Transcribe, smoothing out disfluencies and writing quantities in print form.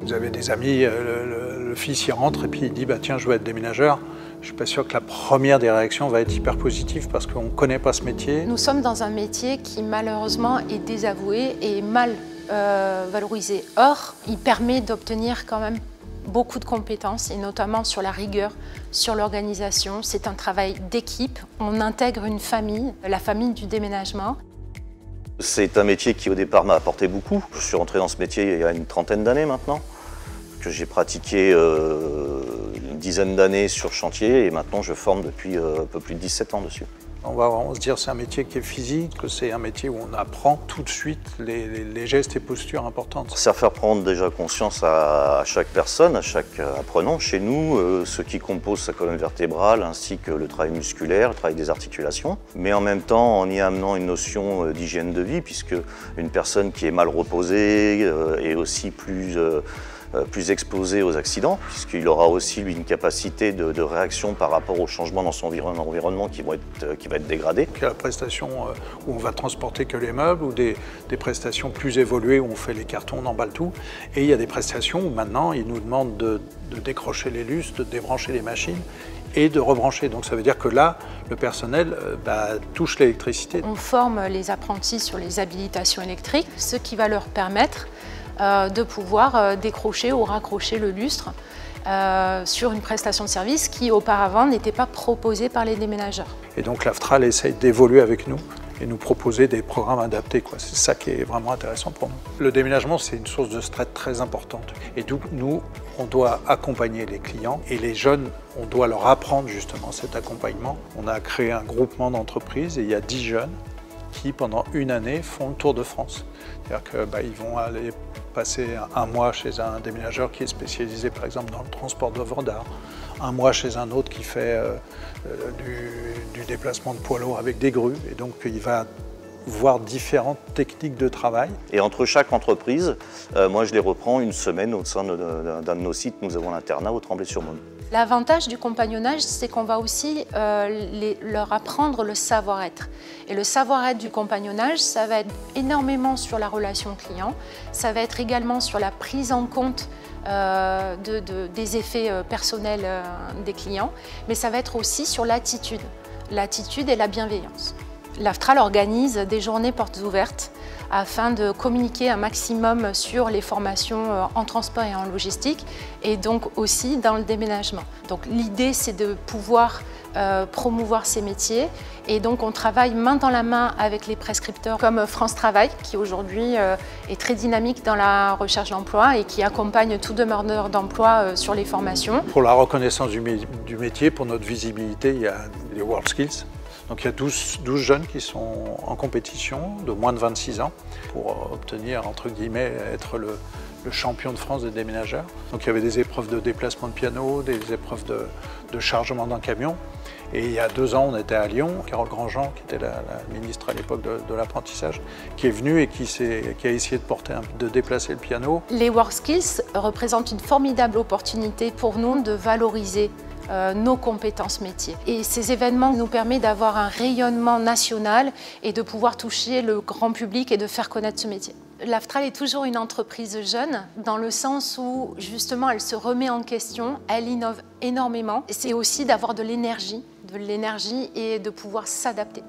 Vous avez des amis, le fils y rentre et puis il dit bah, « tiens, je veux être déménageur ». Je ne suis pas sûr que la première des réactions va être hyper positive parce qu'on ne connaît pas ce métier. Nous sommes dans un métier qui malheureusement est désavoué et mal valorisé. Or, il permet d'obtenir quand même beaucoup de compétences et notamment sur la rigueur, sur l'organisation. C'est un travail d'équipe. On intègre une famille, la famille du déménagement. C'est un métier qui au départ m'a apporté beaucoup. Je suis rentré dans ce métier il y a une trentaine d'années maintenant, que j'ai pratiqué une dizaine d'années sur chantier et maintenant je forme depuis un peu plus de 17 ans dessus. On va vraiment se dire que c'est un métier qui est physique, que c'est un métier où on apprend tout de suite les gestes et postures importantes. Ça faire prendre déjà conscience à chaque personne, à chaque apprenant. Chez nous, ce qui compose sa colonne vertébrale ainsi que le travail musculaire, le travail des articulations. Mais en même temps, en y amenant une notion d'hygiène de vie, puisque une personne qui est mal reposée est aussi plus exposé aux accidents, puisqu'il aura aussi lui, une capacité de réaction par rapport aux changements dans son environnement qui va être dégradé. Il y a la prestation où on va transporter que les meubles, ou des prestations plus évoluées où on fait les cartons, on emballe tout. Et il y a des prestations où maintenant ils nous demandent de décrocher les lustres, de débrancher les machines et de rebrancher. Donc ça veut dire que là, le personnel touche l'électricité. On forme les apprentis sur les habilitations électriques, ce qui va leur permettre de pouvoir décrocher ou raccrocher le lustre sur une prestation de service qui auparavant n'était pas proposée par les déménageurs. Et donc l'AFTRAL essaye d'évoluer avec nous et nous proposer des programmes adaptés. C'est ça qui est vraiment intéressant pour nous. Le déménagement, c'est une source de stress très importante. Et donc nous, on doit accompagner les clients et les jeunes, on doit leur apprendre justement cet accompagnement. On a créé un groupement d'entreprises et il y a 10 jeunes qui, pendant une année, font le tour de France. C'est-à-dire qu'ils vont aller passer un mois chez un déménageur qui est spécialisé, par exemple, dans le transport d'œuvres d'art, un mois chez un autre qui fait du déplacement de poids lourds avec des grues. Et donc, il va voir différentes techniques de travail. Et entre chaque entreprise, moi, je les reprends une semaine au sein d'un de nos sites. Nous avons l'internat au Tremblay-sur-Mauldre. L'avantage du compagnonnage, c'est qu'on va aussi leur apprendre le savoir-être. Et le savoir-être du compagnonnage, ça va être énormément sur la relation client, ça va être également sur la prise en compte des effets personnels des clients, mais ça va être aussi sur l'attitude et la bienveillance. L'AFTRAL organise des journées portes ouvertes afin de communiquer un maximum sur les formations en transport et en logistique et donc aussi dans le déménagement. Donc l'idée, c'est de pouvoir promouvoir ces métiers et donc on travaille main dans la main avec les prescripteurs comme France Travail qui aujourd'hui est très dynamique dans la recherche d'emploi et qui accompagne tout demandeur d'emploi sur les formations. Pour la reconnaissance du métier, pour notre visibilité, il y a les WorldSkills. Donc il y a 12 jeunes qui sont en compétition de moins de 26 ans pour obtenir, entre guillemets, être le champion de France des déménageurs. Donc il y avait des épreuves de déplacement de piano, des épreuves de chargement d'un camion. Et il y a 2 ans, on était à Lyon, Carole Grandjean, qui était la ministre à l'époque de l'apprentissage, qui est venue et qui a essayé de déplacer le piano. Les WorldSkills représentent une formidable opportunité pour nous de valoriser nos compétences métiers. Et ces événements nous permettent d'avoir un rayonnement national et de pouvoir toucher le grand public et de faire connaître ce métier. L'AFTRAL est toujours une entreprise jeune dans le sens où justement elle se remet en question, elle innove énormément. C'est aussi d'avoir de l'énergie et de pouvoir s'adapter.